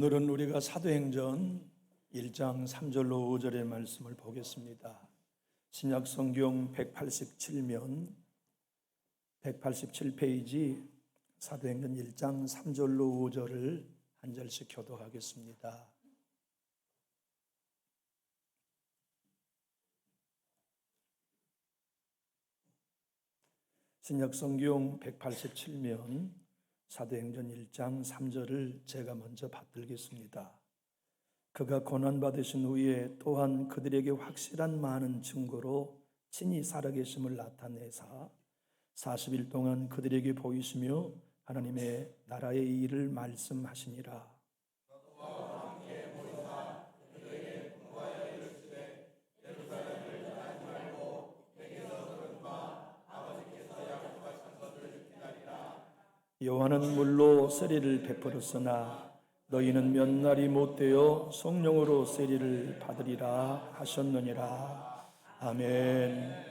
오늘은 우리가 사도행전 1장 3절로 5절의 말씀을 보겠습니다. 신약성경 187면 187페이지 사도행전 1장 3절로 5절을 한 절씩 교독하겠습니다. 신약성경 187면 사도행전 1장 3절을 제가 먼저 받들겠습니다. 그가 고난받으신 후에 또한 그들에게 확실한 많은 증거로 친히 살아계심을 나타내사 40일 동안 그들에게 보이시며 하나님의 나라의 일을 말씀하시니라. 요한은 물로 세례를 베풀었으나 너희는 몇 날이 못되어 성령으로 세례를 받으리라 하셨느니라. 아멘.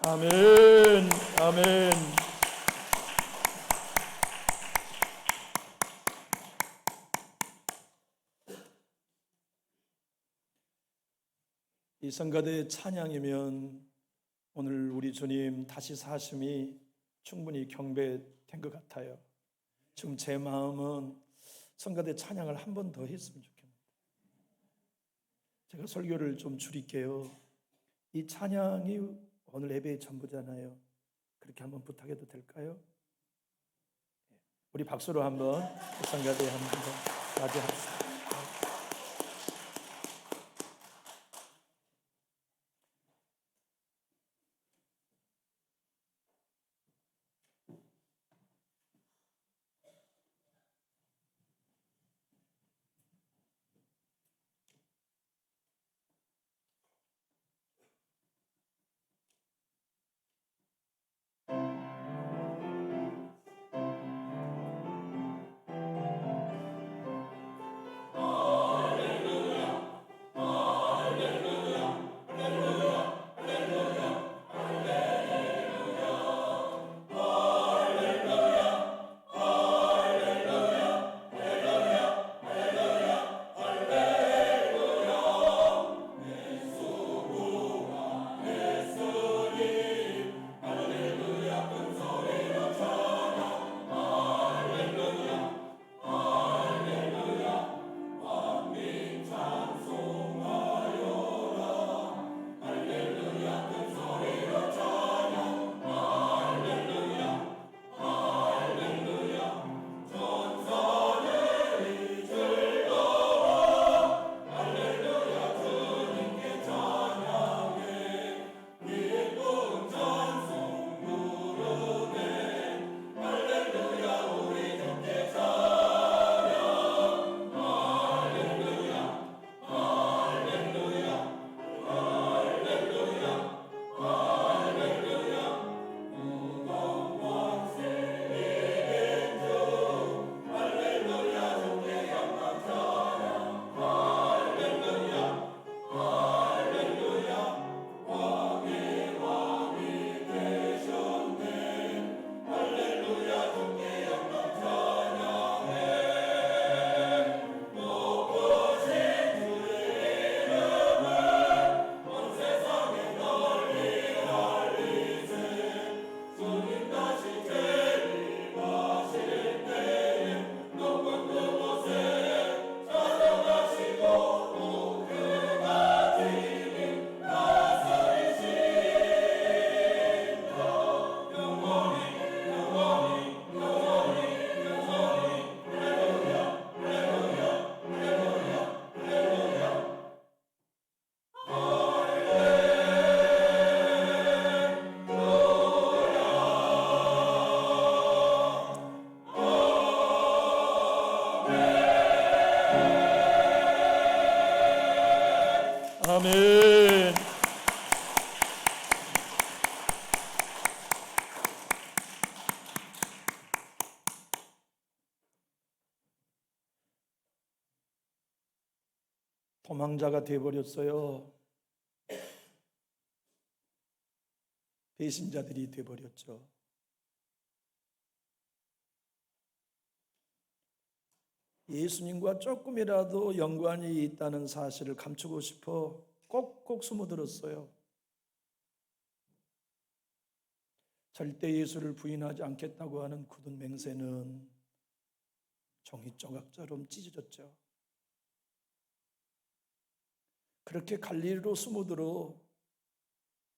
아멘. 아멘. 이 성가대의 찬양이면 오늘 우리 주님 다시 사심이 충분히 경배된 것 같아요. 지금 제 마음은 성가대 찬양을 한 번 더 했으면 좋겠는데 제가 설교를 좀 줄일게요. 이 찬양이 오늘 예배의 전부잖아요. 그렇게 한번 부탁해도 될까요? 우리 박수로 한번 성가대 한번 더 맞이합시다. 아멘. 도망자가 되어버렸어요. 배신자들이 되어버렸죠. 예수님과 조금이라도 연관이 있다는 사실을 감추고 싶어 꼭꼭 숨어들었어요. 절대 예수를 부인하지 않겠다고 하는 굳은 맹세는 종이 조각처럼 찢어졌죠. 그렇게 갈릴리로 숨어들어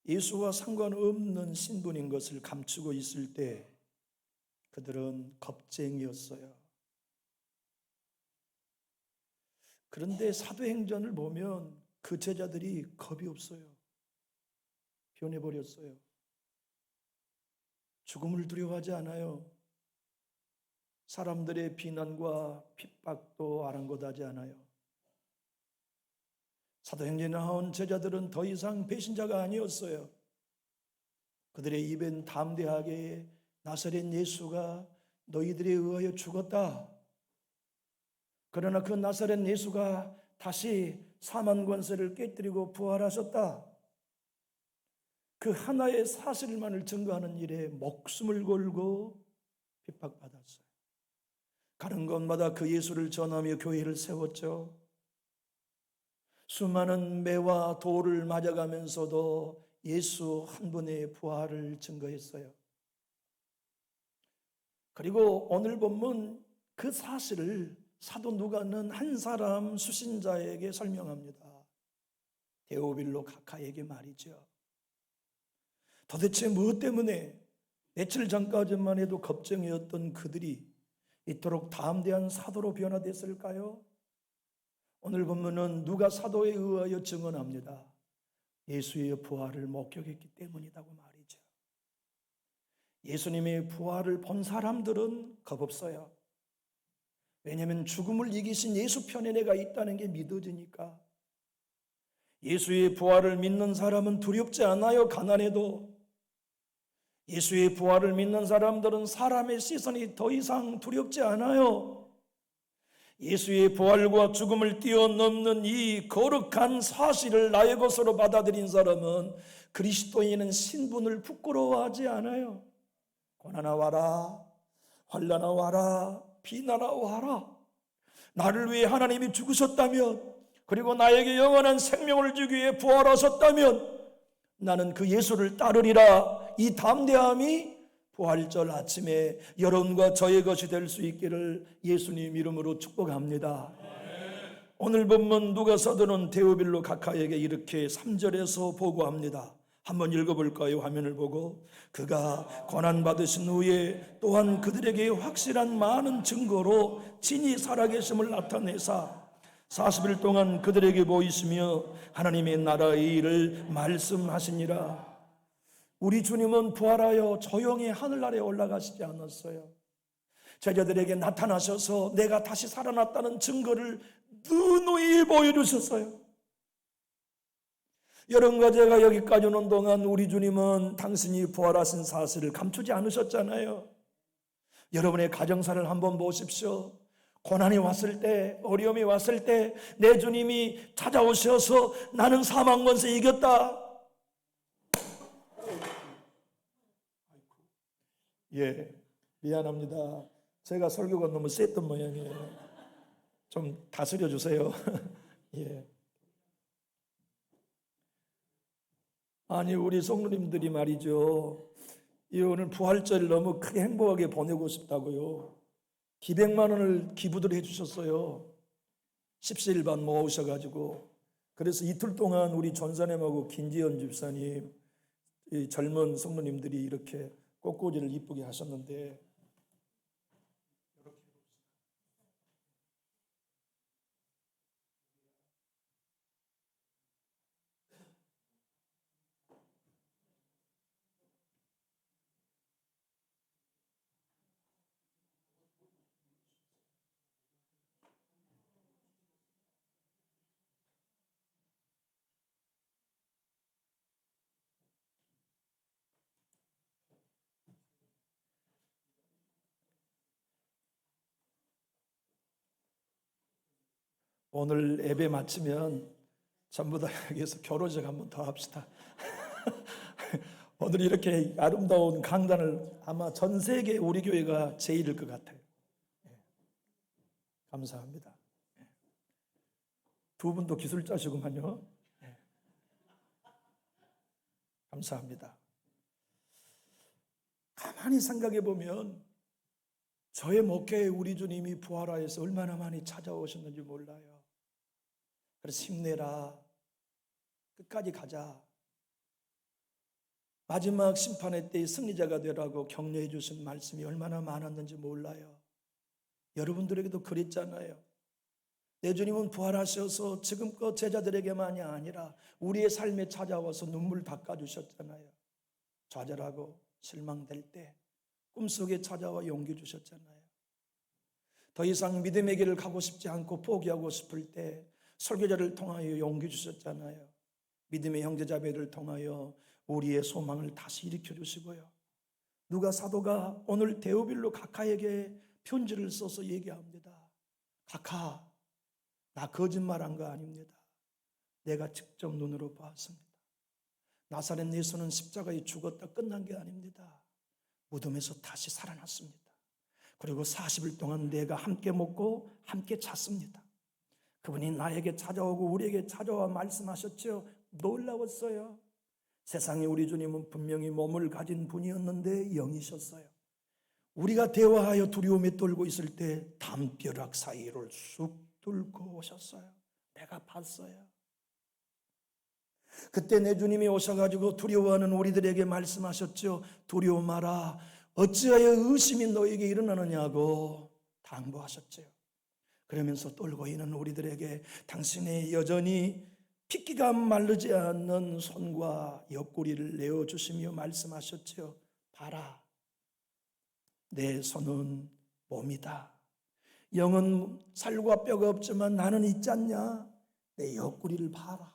예수와 상관없는 신분인 것을 감추고 있을 때 그들은 겁쟁이였어요. 그런데 사도행전을 보면 그 제자들이 겁이 없어요. 변해버렸어요. 죽음을 두려워하지 않아요. 사람들의 비난과 핍박도 아랑곳하지 않아요. 사도행전에 나온 제자들은 더 이상 배신자가 아니었어요. 그들의 입엔 담대하게 나사렛 예수가 너희들에 의하여 죽었다. 그러나 그 나사렛 예수가 다시 사망 권세를 깨뜨리고 부활하셨다. 그 하나의 사실만을 증거하는 일에 목숨을 걸고 핍박받았어요. 가는 곳마다 그 예수를 전하며 교회를 세웠죠. 수많은 매와 돌을 맞아가면서도 예수 한 분의 부활을 증거했어요. 그리고 오늘 본문 그 사실을 사도 누가는 한 사람 수신자에게 설명합니다. 데오빌로 가카에게 말이죠. 도대체 무엇 때문에 며칠 전까지만 해도 겁쟁이였던 그들이 이토록 담대한 사도로 변화됐을까요? 오늘 본문은 누가 사도에 의하여 증언합니다. 예수의 부활을 목격했기 때문이라고 말이죠. 예수님의 부활을 본 사람들은 겁없어요. 왜냐하면 죽음을 이기신 예수 편에 내가 있다는 게 믿어지니까. 예수의 부활을 믿는 사람은 두렵지 않아요. 가난해도. 예수의 부활을 믿는 사람들은 사람의 시선이 더 이상 두렵지 않아요. 예수의 부활과 죽음을 뛰어넘는 이 거룩한 사실을 나의 것으로 받아들인 사람은 그리스도인은 신분을 부끄러워하지 않아요. 고난아 와라, 환난아 와라, 비난아 와라. 나를 위해 하나님이 죽으셨다면, 그리고 나에게 영원한 생명을 주기 위해 부활하셨다면 나는 그 예수를 따르리라. 이 담대함이 부활절 아침에 여러분과 저의 것이 될 수 있기를 예수님 이름으로 축복합니다. 오늘 본문 누가서도는 데오빌로 가카에게 이렇게 3절에서 보고합니다. 한번 읽어볼까요? 화면을 보고. 그가 고난받으신 후에 또한 그들에게 확실한 많은 증거로 진히 살아계심을 나타내사 40일 동안 그들에게 보이시며 하나님의 나라의 일을 말씀하시니라. 우리 주님은 부활하여 조용히 하늘나라에 올라가시지 않았어요. 제자들에게 나타나셔서 내가 다시 살아났다는 증거를 누누이 보여주셨어요. 여러분과 제가 여기까지 오는 동안 우리 주님은 당신이 부활하신 사실을 감추지 않으셨잖아요. 여러분의 가정사를 한번 보십시오. 고난이 왔을 때, 어려움이 왔을 때 내 주님이 찾아오셔서 나는 사망 권세 이겼다. 예, 미안합니다. 제가 설교가 너무 셌던 모양이에요. 좀 다스려 주세요. 예. 아니 우리 성도님들이 말이죠. 이 오늘 부활절을 너무 크게 행복하게 보내고 싶다고요. 기백만 원을 기부들 해주셨어요. 십시일반 모으셔가지고. 그래서 이틀 동안 우리 전사님하고 김지연 집사님, 이 젊은 성도님들이 이렇게 꽃꽂이를 이쁘게 하셨는데 오늘 예배 마치면 전부 다 여기서 결혼식 한번 더 합시다. 오늘 이렇게 아름다운 강단을 아마 전 세계 우리 교회가 제일일 것 같아요. 감사합니다. 두 분도 기술자시구만요. 감사합니다. 가만히 생각해 보면 저의 목회에 우리 주님이 부활하여서 얼마나 많이 찾아오셨는지 몰라요. 그래서 힘내라, 끝까지 가자, 마지막 심판의 때의 승리자가 되라고 격려해 주신 말씀이 얼마나 많았는지 몰라요. 여러분들에게도 그랬잖아요. 내 주님은 부활하셔서 지금껏 제자들에게만이 아니라 우리의 삶에 찾아와서 눈물 닦아주셨잖아요. 좌절하고 실망될 때 꿈속에 찾아와 용기 주셨잖아요. 더 이상 믿음의 길을 가고 싶지 않고 포기하고 싶을 때 설교자를 통하여 용기 주셨잖아요. 믿음의 형제자매를 통하여 우리의 소망을 다시 일으켜 주시고요. 누가 사도가 오늘 데오빌로 가카에게 편지를 써서 얘기합니다. 가카, 나 거짓말한 거 아닙니다. 내가 직접 눈으로 봤습니다. 나사렛 예수는 십자가에 죽었다 끝난 게 아닙니다. 무덤에서 다시 살아났습니다. 그리고 40일 동안 내가 함께 먹고 함께 잤습니다. 그분이 나에게 찾아오고 우리에게 찾아와 말씀하셨죠. 놀라웠어요. 세상에 우리 주님은 분명히 몸을 가진 분이었는데 영이셨어요. 우리가 대화하여 두려움에 떨고 있을 때 담벼락 사이를 쑥 뚫고 오셨어요. 내가 봤어요. 그때 내 주님이 오셔가지고 두려워하는 우리들에게 말씀하셨죠. 두려워 마라. 어찌하여 의심이 너에게 일어나느냐고 당부하셨죠. 그러면서 떨고 있는 우리들에게 당신의 여전히 핏기가 마르지 않는 손과 옆구리를 내어주시며 말씀하셨죠. 봐라, 내 손은 몸이다. 영은 살과 뼈가 없지만 나는 있지 않냐? 내 옆구리를 봐라.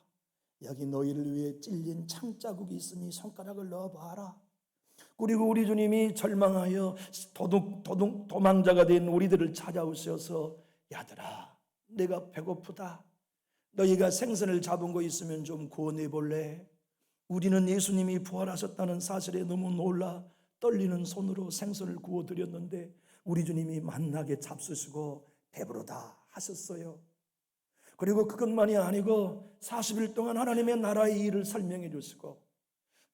여기 너희를 위해 찔린 창자국이 있으니 손가락을 넣어봐라. 그리고 우리 주님이 절망하여 도망자가 된 우리들을 찾아오셔서 야들아, 내가 배고프다. 너희가 생선을 잡은 거 있으면 좀 구워내볼래? 우리는 예수님이 부활하셨다는 사실에 너무 놀라 떨리는 손으로 생선을 구워드렸는데 우리 주님이 만나게 잡수시고 배부르다 하셨어요. 그리고 그것만이 아니고 40일 동안 하나님의 나라의 일을 설명해 주시고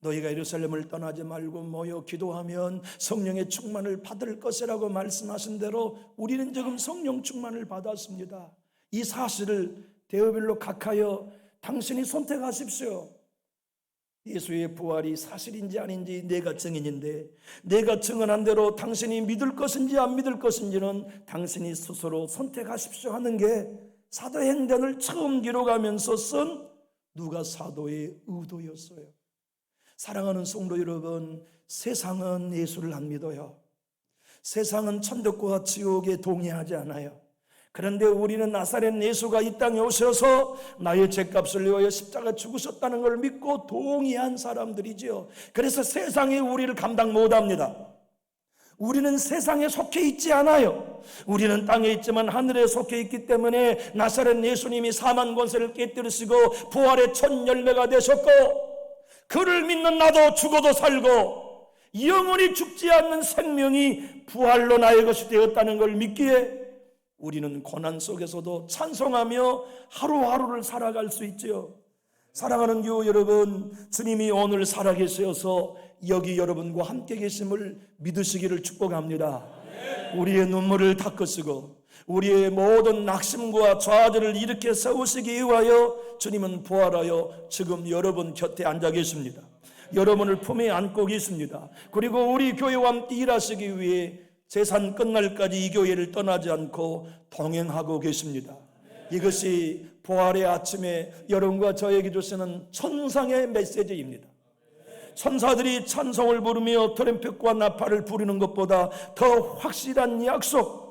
너희가 예루살렘을 떠나지 말고 모여 기도하면 성령의 충만을 받을 것이라고 말씀하신 대로 우리는 지금 성령 충만을 받았습니다. 이 사실을 데오빌로 각하여 당신이 선택하십시오. 예수의 부활이 사실인지 아닌지 내가 증인인데 내가 증언한 대로 당신이 믿을 것인지 안 믿을 것인지는 당신이 스스로 선택하십시오 하는 게 사도행전을 처음 기록하면서 쓴 누가 사도의 의도였어요. 사랑하는 성도 여러분, 세상은 예수를 안 믿어요. 세상은 천국과 지옥에 동의하지 않아요. 그런데 우리는 나사렛 예수가 이 땅에 오셔서 나의 죄값을 위하여 십자가 죽으셨다는 걸 믿고 동의한 사람들이지요. 그래서 세상이 우리를 감당 못합니다. 우리는 세상에 속해 있지 않아요. 우리는 땅에 있지만 하늘에 속해 있기 때문에 나사렛 예수님이 사망 권세를 깨뜨리시고 부활의 첫 열매가 되셨고 그를 믿는 나도 죽어도 살고 영원히 죽지 않는 생명이 부활로 나의 것이 되었다는 걸 믿기에 우리는 고난 속에서도 찬송하며 하루하루를 살아갈 수 있죠. 사랑하는 교우 여러분, 주님이 오늘 살아계셔서 여기 여러분과 함께 계심을 믿으시기를 축복합니다. 우리의 눈물을 닦으시고 우리의 모든 낙심과 좌절을 일으켜 세우시기 위하여 주님은 부활하여 지금 여러분 곁에 앉아 계십니다. 여러분을 품에 안고 계십니다. 그리고 우리 교회와 함께 일하시기 위해 재산 끝날까지 이 교회를 떠나지 않고 동행하고 계십니다. 이것이 부활의 아침에 여러분과 저에게 주시는 천상의 메시지입니다. 천사들이 찬송을 부르며 트럼펫과 나팔을 부르는 것보다 더 확실한 약속,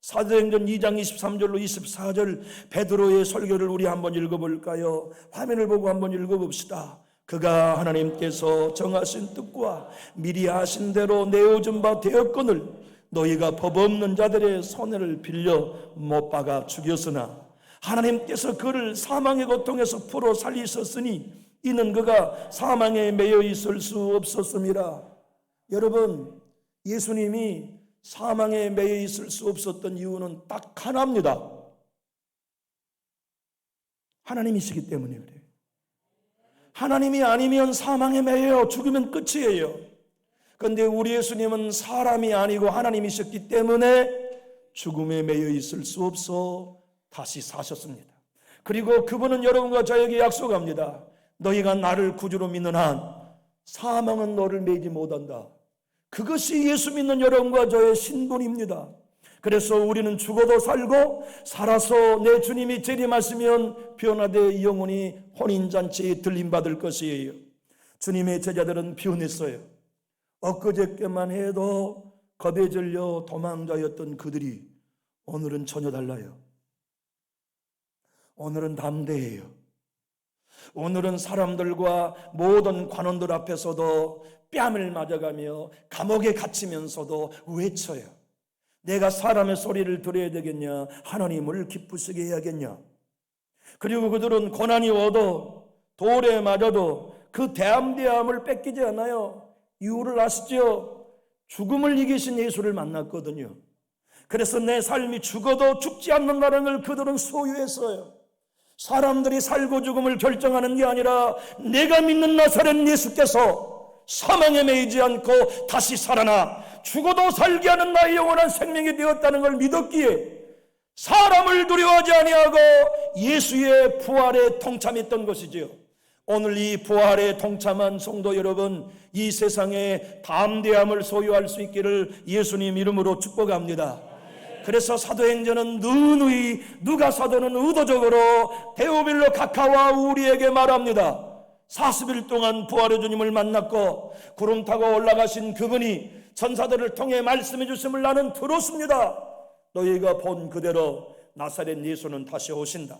사도행전 2장 23절로 24절 베드로의 설교를 우리 한번 읽어볼까요? 화면을 보고 한번 읽어봅시다. 그가 하나님께서 정하신 뜻과 미리 하신 대로 내어준 바 되었거늘 너희가 법 없는 자들의 손해를 빌려 못 박아 죽였으나 하나님께서 그를 사망의 고통에서 풀어 살리셨으니 이는 그가 사망에 매여 있을 수 없었습니다. 여러분, 예수님이 사망에 매여 있을 수 없었던 이유는 딱 하나입니다. 하나님이시기 때문에 그래요. 하나님이 아니면 사망에 매여 죽으면 끝이에요. 그런데 우리 예수님은 사람이 아니고 하나님이셨기 때문에 죽음에 매여 있을 수 없어 다시 사셨습니다. 그리고 그분은 여러분과 저에게 약속합니다. 너희가 나를 구주로 믿는 한 사망은 너를 매지 못한다. 그것이 예수 믿는 여러분과 저의 신분입니다. 그래서 우리는 죽어도 살고 살아서 내 주님이 재림하시면 변화되 영원히 혼인잔치에 들림받을 것이에요. 주님의 제자들은 변했어요. 엊그저께만 해도 겁에 질려 도망자였던 그들이 오늘은 전혀 달라요. 오늘은 담대해요. 오늘은 사람들과 모든 관원들 앞에서도 뺨을 맞아가며 감옥에 갇히면서도 외쳐요. 내가 사람의 소리를 들어야 되겠냐? 하나님을 기쁘시게 해야겠냐? 그리고 그들은 고난이 와도 돌에 맞아도 그 담대함을 뺏기지 않아요. 이유를 아시죠? 죽음을 이기신 예수를 만났거든요. 그래서 내 삶이 죽어도 죽지 않는다는 걸 그들은 소유했어요. 사람들이 살고 죽음을 결정하는 게 아니라 내가 믿는 나사렛 예수께서 사망에 매이지 않고 다시 살아나 죽어도 살게 하는 나의 영원한 생명이 되었다는 걸 믿었기에 사람을 두려워하지 아니하고 예수의 부활에 동참했던 것이지요. 오늘 이 부활에 동참한 성도 여러분, 이 세상에 담대함을 소유할 수 있기를 예수님 이름으로 축복합니다. 그래서 사도행전은 누누이 누가 사도는 의도적으로 데오빌로 각하와 우리에게 말합니다. 40일 동안 부활의 주님을 만났고 구름 타고 올라가신 그분이 천사들을 통해 말씀해 주심을 나는 들었습니다. 너희가 본 그대로 나사렛 예수는 다시 오신다.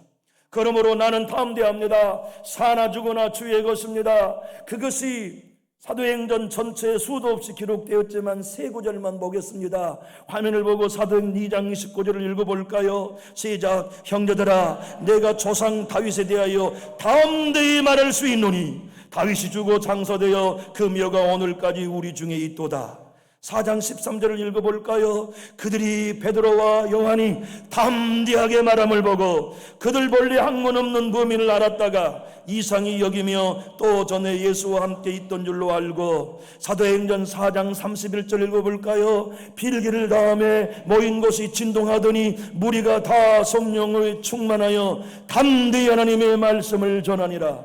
그러므로 나는 담대합니다. 사나 죽으나 주의 것입니다. 그것이 사도행전 전체에 수도 없이 기록되었지만 세 구절만 보겠습니다. 화면을 보고 사도행전 2장 29절을 읽어볼까요? 시작. 형제들아, 내가 조상 다윗에 대하여 담대히 말할 수 있노니 다윗이 죽어 장사되어 그 묘가 오늘까지 우리 중에 있도다. 4장 13절을 읽어볼까요? 그들이 베드로와 요한이 담대하게 말함을 보고 그들 본래 학문 없는 범인을 알았다가 이상히 여기며 또 전에 예수와 함께 있던 줄로 알고 사도행전 4장 31절 읽어볼까요? 필기를 다음에 모인 곳이 진동하더니 무리가 다 성령을 충만하여 담대히 하나님의 말씀을 전하니라.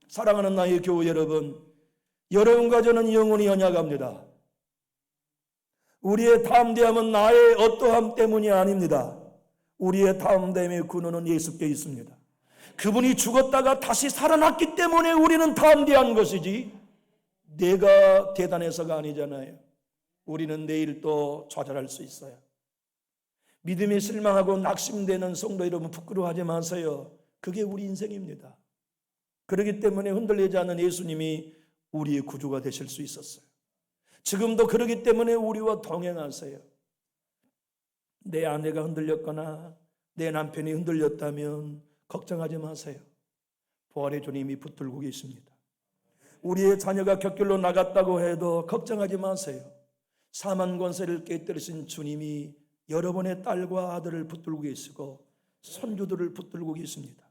사랑하는 나의 교우 여러분, 여러분과 저는 영원히 연약합니다. 우리의 담대함은 나의 어떠함 때문이 아닙니다. 우리의 담대함의 근원은 예수께 있습니다. 그분이 죽었다가 다시 살아났기 때문에 우리는 담대한 것이지 내가 대단해서가 아니잖아요. 우리는 내일 또 좌절할 수 있어요. 믿음이 실망하고 낙심되는 성도 여러분, 부끄러워하지 마세요. 그게 우리 인생입니다. 그렇기 때문에 흔들리지 않는 예수님이 우리의 구주가 되실 수 있었어요. 지금도 그러기 때문에 우리와 동행하세요. 내 아내가 흔들렸거나 내 남편이 흔들렸다면 걱정하지 마세요. 부활의 주님이 붙들고 계십니다. 우리의 자녀가 곁길로 나갔다고 해도 걱정하지 마세요. 사망 권세를 깨뜨리신 주님이 여러분의 딸과 아들을 붙들고 계시고 손주들을 붙들고 계십니다.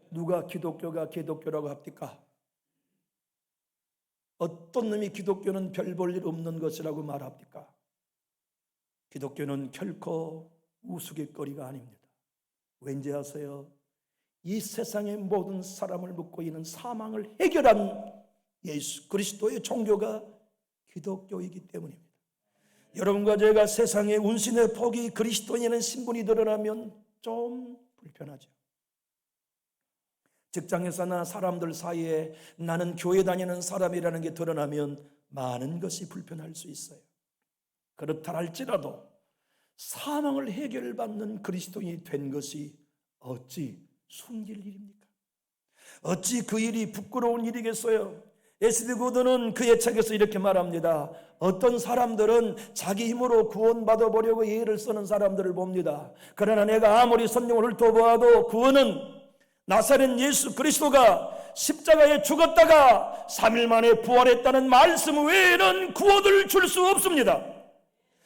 누가 기독교가 기독교라고 합니까? 어떤 놈이 기독교는 별 볼 일 없는 것이라고 말합니까? 기독교는 결코 우스갯거리가 아닙니다. 왠지 아세요? 이 세상의 모든 사람을 묶고 있는 사망을 해결한 예수 그리스도의 종교가 기독교이기 때문입니다. 여러분과 제가 세상의 운신의 복이 그리스도인의 신분이 드러나면 좀 불편하죠. 직장에서나 사람들 사이에 나는 교회 다니는 사람이라는 게 드러나면 많은 것이 불편할 수 있어요. 그렇다 할지라도 사망을 해결받는 그리스도인이 된 것이 어찌 숨길 일입니까? 어찌 그 일이 부끄러운 일이겠어요? 에스디 고든은 그의 책에서 이렇게 말합니다. 어떤 사람들은 자기 힘으로 구원받아 보려고 애를 쓰는 사람들을 봅니다. 그러나 내가 아무리 성경을 훑어보아도 구원은 나사렛 예수 그리스도가 십자가에 죽었다가 3일 만에 부활했다는 말씀 외에는 구원을 줄 수 없습니다.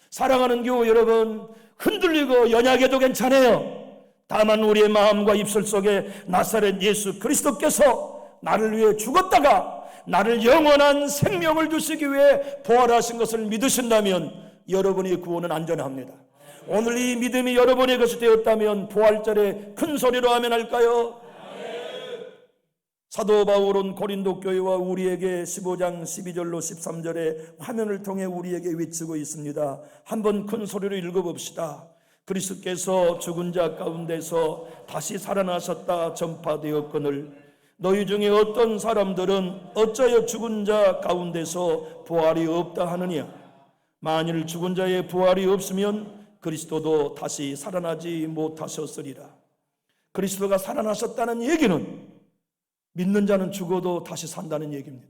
사랑하는 교우 여러분, 흔들리고 연약해도 괜찮아요. 다만 우리의 마음과 입술 속에 나사렛 예수 그리스도께서 나를 위해 죽었다가 나를 영원한 생명을 주시기 위해 부활하신 것을 믿으신다면 여러분의 구원은 안전합니다. 오늘 이 믿음이 여러분의 것이 되었다면 부활절에 큰 소리로 아멘 할까요? 사도 바울은 고린도 교회와 우리에게 15장 12절로 13절에 화면을 통해 우리에게 외치고 있습니다. 한번 큰 소리로 읽어봅시다. 그리스도께서 죽은 자 가운데서 다시 살아나셨다 전파되었거늘 너희 중에 어떤 사람들은 어찌하여 죽은 자 가운데서 부활이 없다 하느냐. 만일 죽은 자의 부활이 없으면 그리스도도 다시 살아나지 못하셨으리라. 그리스도가 살아나셨다는 얘기는 믿는 자는 죽어도 다시 산다는 얘기입니다.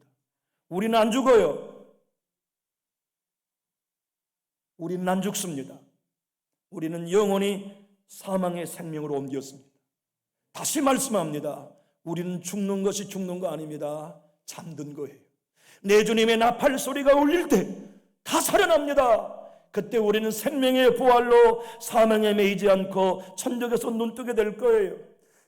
우리는 안 죽어요. 우리는 안 죽습니다. 우리는 영원히 사망의 생명으로 옮겼습니다. 다시 말씀합니다. 우리는 죽는 것이 죽는 거 아닙니다. 잠든 거예요. 내 주님의 나팔 소리가 울릴 때 다 살아납니다. 그때 우리는 생명의 부활로 사망에 매이지 않고 천국에서 눈뜨게 될 거예요.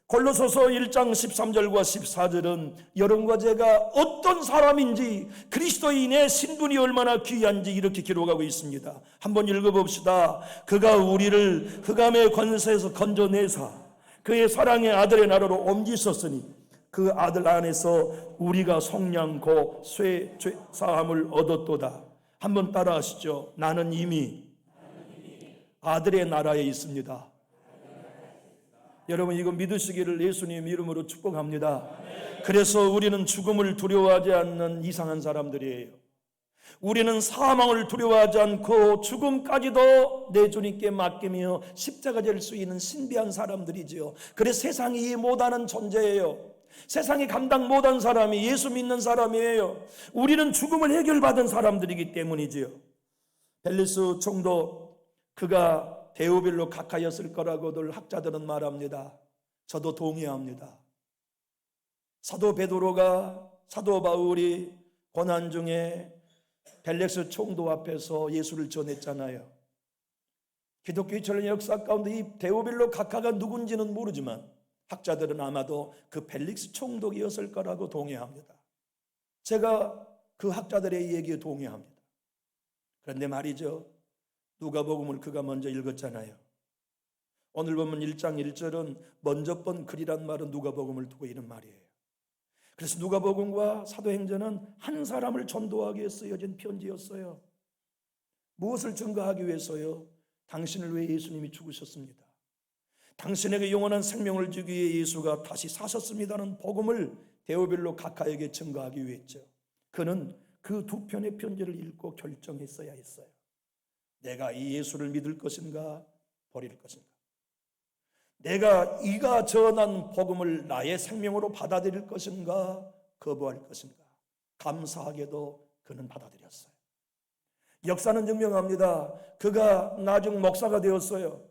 골로새서 1장 13절과 14절은 여러분과 제가 어떤 사람인지 그리스도인의 신분이 얼마나 귀한지 이렇게 기록하고 있습니다. 한번 읽어봅시다. 그가 우리를 흑암의 권세에서 건져내사 그의 사랑의 아들의 나라로 옮기셨으니 그 아들 안에서 우리가 속량고 죄 사함을 얻었도다. 한번 따라하시죠. 나는 이미 아들의 나라에 있습니다. 여러분 이거 믿으시기를 예수님 이름으로 축복합니다. 그래서 우리는 죽음을 두려워하지 않는 이상한 사람들이에요. 우리는 사망을 두려워하지 않고 죽음까지도 내 주님께 맡기며 십자가 질 수 있는 신비한 사람들이지요. 그래서 세상이 이해 못하는 존재예요. 세상이 감당 못한 사람이 예수 믿는 사람이에요. 우리는 죽음을 해결받은 사람들이기 때문이지요. 벨리스 총독 그가 데오빌로 각하였을 거라고들 학자들은 말합니다. 저도 동의합니다. 사도 베드로가 사도 바울이 고난 중에 벨렉스 총독 앞에서 예수를 전했잖아요. 기독교의 전의 역사 가운데 이 데오빌로 각하가 누군지는 모르지만 학자들은 아마도 그 벨릭스 총독이었을 거라고 동의합니다. 제가 그 학자들의 얘기에 동의합니다. 그런데 말이죠. 누가복음을 그가 먼저 읽었잖아요. 오늘 보면 1장 1절은 먼저 본 글이란 말은 누가복음을 두고 이런 말이에요. 그래서 누가복음과 사도행전은 한 사람을 전도하기 위해 쓰여진 편지였어요. 무엇을 증거하기 위해서요? 당신을 위해 예수님이 죽으셨습니다. 당신에게 영원한 생명을 주기 위해 예수가 다시 사셨습니다는 복음을 데오빌로 각하에게 증거하기 위해였죠. 그는 그 두 편의 편지를 읽고 결정했어야 했어요. 내가 이 예수를 믿을 것인가 버릴 것인가. 내가 이가 전한 복음을 나의 생명으로 받아들일 것인가 거부할 것인가. 감사하게도 그는 받아들였어요. 역사는 증명합니다. 그가 나중 목사가 되었어요.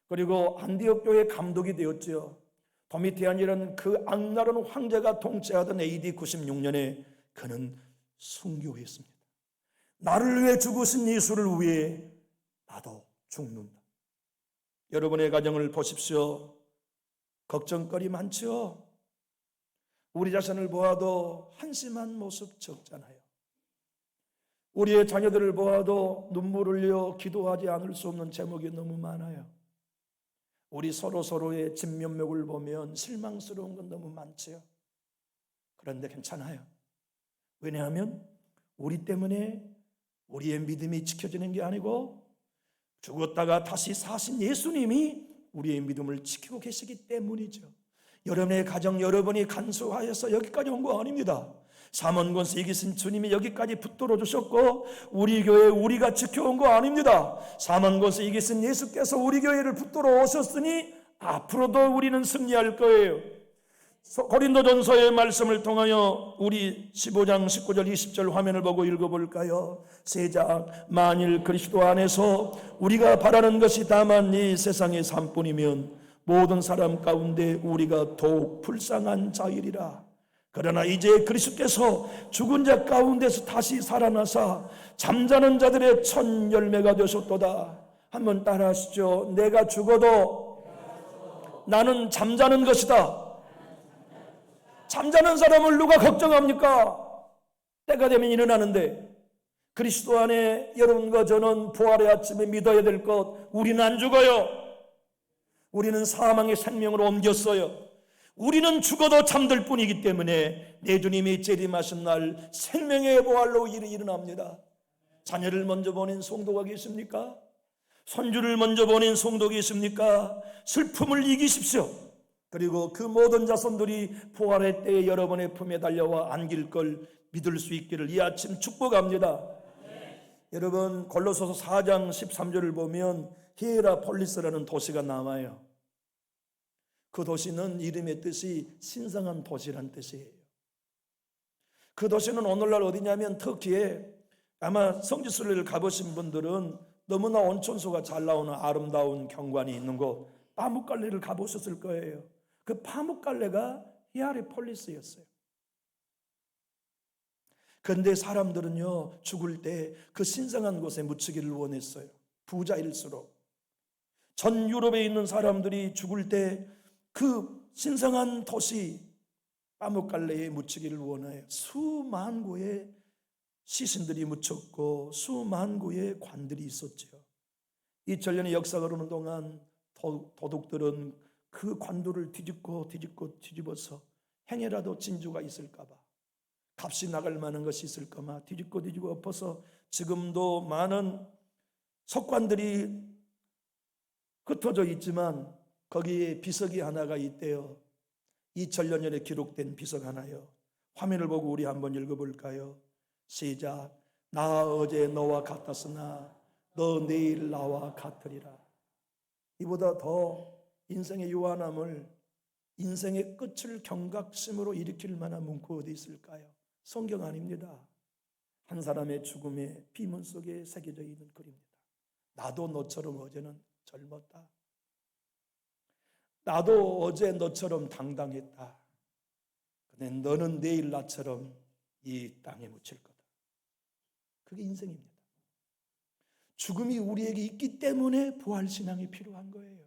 그리고 안디옥 교회 감독이 되었죠. 도미티안이라는 그 악랄한 황제가 통치하던 AD 96년에 그는 순교했습니다. 나를 위해 죽으신 예수를 위해 나도 죽는다. 여러분의 가정을 보십시오. 걱정거리 많죠. 우리 자신을 보아도 한심한 모습 적잖아요. 우리의 자녀들을 보아도 눈물 흘려 기도하지 않을 수 없는 제목이 너무 많아요. 우리 서로의 진면목을 보면 실망스러운 건 너무 많죠. 그런데 괜찮아요. 왜냐하면 우리 때문에 우리의 믿음이 지켜지는 게 아니고 죽었다가 다시 사신 예수님이 우리의 믿음을 지키고 계시기 때문이죠. 여러분의 가정, 여러분이 간수하여서 여기까지 온 거 아닙니다. 삼원권세 이기신 주님이 여기까지 붙들어 주셨고 우리 교회 우리가 지켜온 거 아닙니다. 삼원권세 이기신 예수께서 우리 교회를 붙들어 오셨으니 앞으로도 우리는 승리할 거예요. 고린도전서의 말씀을 통하여 우리 15장 19절 20절 화면을 보고 읽어볼까요? 시작. 만일 그리스도 안에서 우리가 바라는 것이 다만 이 세상의 삶뿐이면 모든 사람 가운데 우리가 더욱 불쌍한 자이리라. 그러나 이제 그리스도께서 죽은 자 가운데서 다시 살아나사 잠자는 자들의 첫 열매가 되셨도다. 한번 따라하시죠. 내가 죽어도 나는 잠자는 것이다. 잠자는 사람을 누가 걱정합니까? 때가 되면 일어나는데. 그리스도 안에 여러분과 저는 부활의 아침에 믿어야 될 것, 우리는 안 죽어요. 우리는 사망의 생명으로 옮겼어요. 우리는 죽어도 잠들 뿐이기 때문에 내 주님이 재림하신 날 생명의 부활로 일어납니다. 자녀를 먼저 보낸 성도가 계십니까? 손주를 먼저 보낸 성도가 계십니까? 슬픔을 이기십시오. 그리고 그 모든 자손들이 부활의 때에 여러분의 품에 달려와 안길 걸 믿을 수 있기를 이 아침 축복합니다. 여러분, 골로새서 4장 13절을 보면 히에라폴리스라는 도시가 나와요. 그 도시는 이름의 뜻이 신성한 도시란 뜻이에요. 그 도시는 오늘날 어디냐면 터키에, 아마 성지순례를 가보신 분들은 너무나 온천수가 잘 나오는 아름다운 경관이 있는 곳 파묵갈레를 가보셨을 거예요. 그 파묵갈레가 히에라폴리스였어요. 그런데 사람들은요, 죽을 때 그 신성한 곳에 묻히기를 원했어요. 부자일수록. 전 유럽에 있는 사람들이 죽을 때 그 신성한 도시 파묵갈레에 묻히기를 원해요. 수만 구의 시신들이 묻혔고 수만 구의 관들이 있었죠. 2000년의 역사가 흐르는 동안 도둑들은 그 관들을 뒤집어서 행여라도 진주가 있을까 봐, 값이 나갈 만한 것이 있을까 봐 뒤집고 엎어서 지금도 많은 석관들이 흩어져 있지만 거기에 비석이 하나가 있대요. 2000년에 기록된 비석 하나요. 화면을 보고 우리 한번 읽어볼까요? 시작. 나 어제 너와 같았으나 너 내일 나와 같으리라. 이보다 더 인생의 유한함을, 인생의 끝을 경각심으로 일으킬 만한 문구 어디 있을까요? 성경 아닙니다. 한 사람의 죽음의 비문 속에 새겨져 있는 글입니다. 나도 너처럼 어제는 젊었다. 나도 어제 너처럼 당당했다. 근데 너는 내일 나처럼 이 땅에 묻힐 거다. 그게 인생입니다. 죽음이 우리에게 있기 때문에 부활신앙이 필요한 거예요.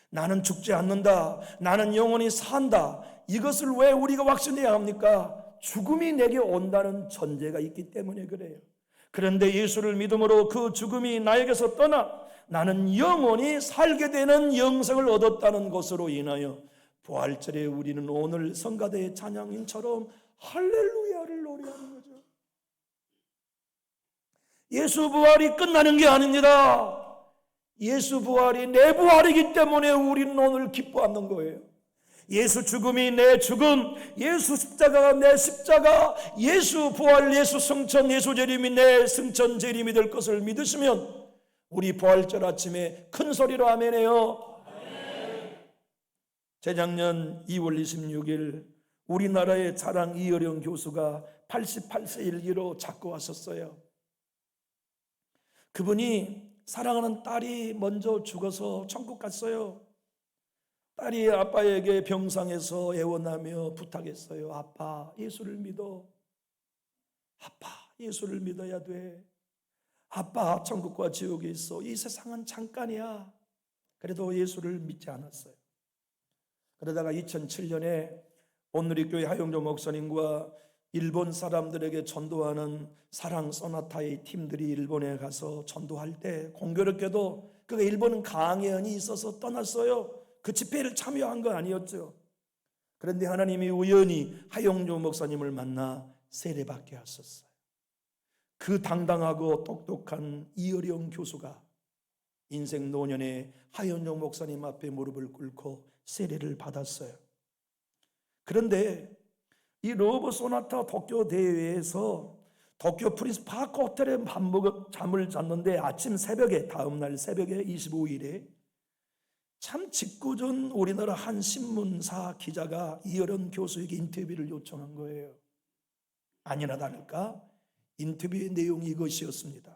나는 죽지 않는다. 나는 영원히 산다. 이것을 왜 우리가 확신해야 합니까? 죽음이 내게 온다는 전제가 있기 때문에 그래요. 그런데 예수를 믿음으로 그 죽음이 나에게서 떠나 나는 영원히 살게 되는 영생을 얻었다는 것으로 인하여 부활절에 우리는 오늘 성가대의 찬양인처럼 할렐루야를 노래하는 거죠. 예수 부활이 끝나는 게 아닙니다. 예수 부활이 내 부활이기 때문에 우리는 오늘 기뻐하는 거예요. 예수 죽음이 내 죽음, 예수 십자가가 내 십자가, 예수 부활, 예수 승천, 예수 재림이 내 승천 재림이 될 것을 믿으시면 우리 부활절 아침에 큰 소리로 아멘해요. 재작년 2월 26일 우리나라의 자랑 이어령 교수가 88세 일기로 작고 왔었어요. 그분이 사랑하는 딸이 먼저 죽어서 천국 갔어요. 딸이 아빠에게 병상에서 애원하며 부탁했어요. 아빠, 예수를 믿어. 아빠, 예수를 믿어야 돼. 아빠, 천국과 지옥에 있어. 이 세상은 잠깐이야. 그래도 예수를 믿지 않았어요. 그러다가 2007년에 온누리교회 하용조 목사님과 일본 사람들에게 전도하는 사랑 소나타의 팀들이 일본에 가서 전도할 때 공교롭게도 그가 일본 강연이 있어서 떠났어요. 그 집회를 참여한 거 아니었죠. 그런데 하나님이 우연히 하용조 목사님을 만나 세례받게 하셨어요. 그 당당하고 똑똑한 이어령 교수가 인생 노년에 하용조 목사님 앞에 무릎을 꿇고 세례를 받았어요. 그런데 이 러브 소나타 도쿄 대회에서 도쿄 프린스 파크 호텔에 잠을 잤는데 아침 새벽에, 다음날 새벽에 25일에 참 직구전 우리나라 한 신문사 기자가 이어른 교수에게 인터뷰를 요청한 거예요. 아니나 다를까 인터뷰의 내용이 이것이었습니다.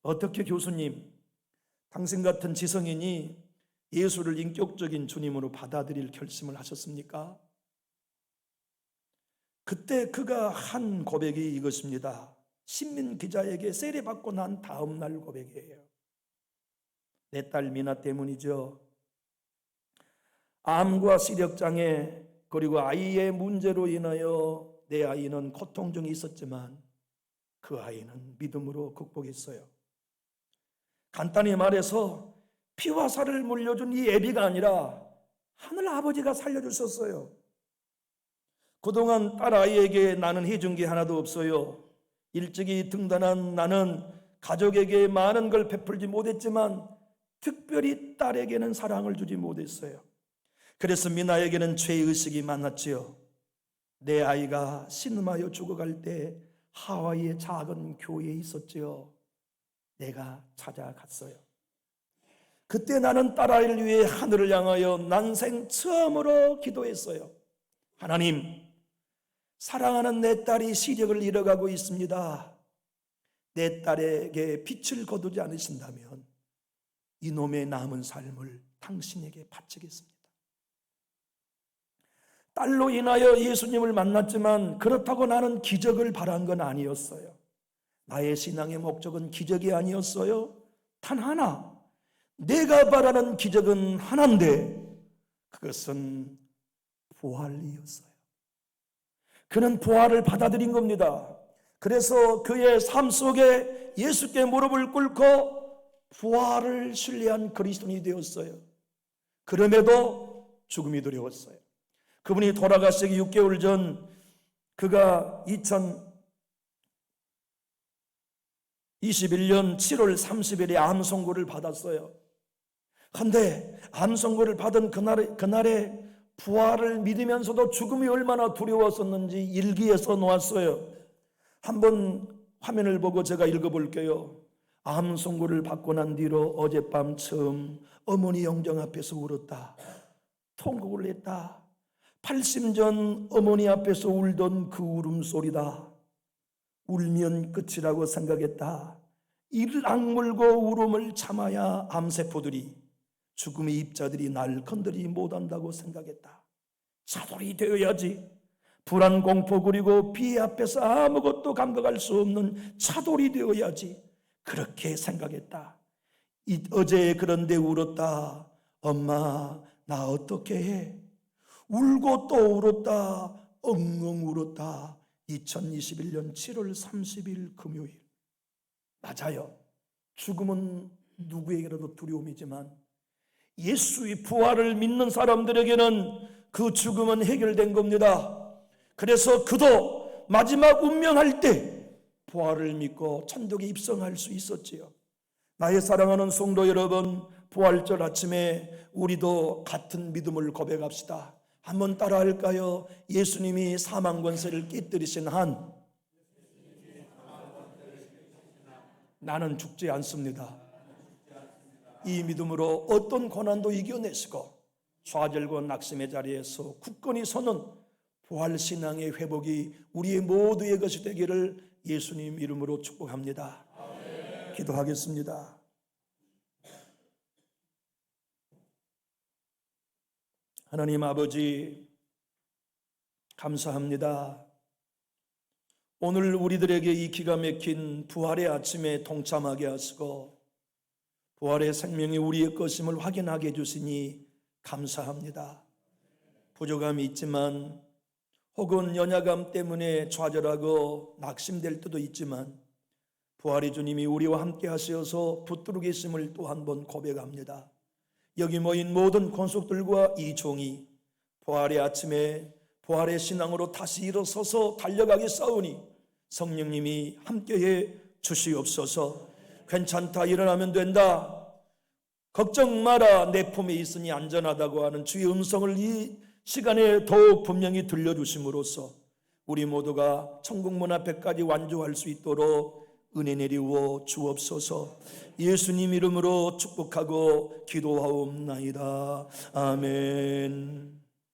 어떻게 교수님, 당신 같은 지성인이 예수를 인격적인 주님으로 받아들일 결심을 하셨습니까? 그때 그가 한 고백이 이것입니다. 신문 기자에게 세례받고 난 다음 날 고백이에요. 내 딸 미나 때문이죠. 암과 시력장애 그리고 아이의 문제로 인하여 내 아이는 고통 중에 있었지만 그 아이는 믿음으로 극복했어요. 간단히 말해서 피와 살을 물려준 이 애비가 아니라 하늘 아버지가 살려주셨어요. 그동안 딸 아이에게 나는 해준 게 하나도 없어요. 일찍이 등단한 나는 가족에게 많은 걸 베풀지 못했지만 특별히 딸에게는 사랑을 주지 못했어요. 그래서 미나에게는 죄의식이 많았지요. 내 아이가 신음하여 죽어갈 때 하와이의 작은 교회에 있었지요. 내가 찾아갔어요. 그때 나는 딸아이를 위해 하늘을 향하여 난생 처음으로 기도했어요. 하나님, 사랑하는 내 딸이 시력을 잃어가고 있습니다. 내 딸에게 빛을 거두지 않으신다면 이놈의 남은 삶을 당신에게 바치겠습니다. 딸로 인하여 예수님을 만났지만 그렇다고 나는 기적을 바란 건 아니었어요. 나의 신앙의 목적은 기적이 아니었어요. 단 하나, 내가 바라는 기적은 하나인데 그것은 부활이었어요. 그는 부활을 받아들인 겁니다. 그래서 그의 삶 속에 예수께 무릎을 꿇고 부활을 신뢰한 그리스도인이 되었어요. 그럼에도 죽음이 두려웠어요. 그분이 돌아가시기 6개월 전 그가 2021년 7월 30일에 암 선고를 받았어요. 그런데 암 선고를 받은 그날에 부활을 믿으면서도 죽음이 얼마나 두려웠었는지 일기에서 놓았어요. 한번 화면을 보고 제가 읽어볼게요. 암 선고를 받고 난 뒤로 어젯밤 처음 어머니 영정 앞에서 울었다. 통곡을 했다. 80년 전 어머니 앞에서 울던 그 울음소리다. 울면 끝이라고 생각했다. 이를 악물고 울음을 참아야 암세포들이 죽음의 입자들이 날 건드리지 못한다고 생각했다. 사돌이 되어야지. 불안, 공포 그리고 비애 앞에서 아무것도 감각할 수 없는 차돌이 되어야지. 그렇게 생각했다. 어제 그런데 울었다. 엄마, 나 어떻게 해? 울고 또 울었다. 엉엉 울었다. 2021년 7월 30일 금요일. 맞아요. 죽음은 누구에게라도 두려움이지만 예수의 부활을 믿는 사람들에게는 그 죽음은 해결된 겁니다. 그래서 그도 마지막 운명할 때 부활을 믿고 천국에 입성할 수 있었지요. 나의 사랑하는 성도 여러분, 부활절 아침에 우리도 같은 믿음을 고백합시다. 한번 따라할까요? 예수님이 사망 권세를 깨뜨리신 한 나는 죽지 않습니다. 이 믿음으로 어떤 고난도 이겨내시고 좌절과 낙심의 자리에서 굳건히 서는 부활신앙의 회복이 우리의 모두의 것이 되기를 예수님 이름으로 축복합니다. 기도하겠습니다. 하나님 아버지, 감사합니다. 오늘 우리들에게 이 기가 막힌 부활의 아침에 동참하게 하시고 부활의 생명이 우리의 것임을 확인하게 해주시니 감사합니다. 부족함이 있지만 혹은 연약함 때문에 좌절하고 낙심될 때도 있지만 부활의 주님이 우리와 함께 하셔서 붙들고 계심을 또 한 번 고백합니다. 여기 모인 모든 권속들과 이 종이 부활의 아침에 부활의 신앙으로 다시 일어서서 달려가기 싸우니 성령님이 함께해 주시옵소서. 괜찮다, 일어나면 된다, 걱정 마라, 내 품에 있으니 안전하다고 하는 주의 음성을 이 시간에 더욱 분명히 들려주심으로써 우리 모두가 천국문 앞에까지 완주할 수 있도록 은혜 내리워 주옵소서. 예수님 이름으로 축복하고 기도하옵나이다. 아멘.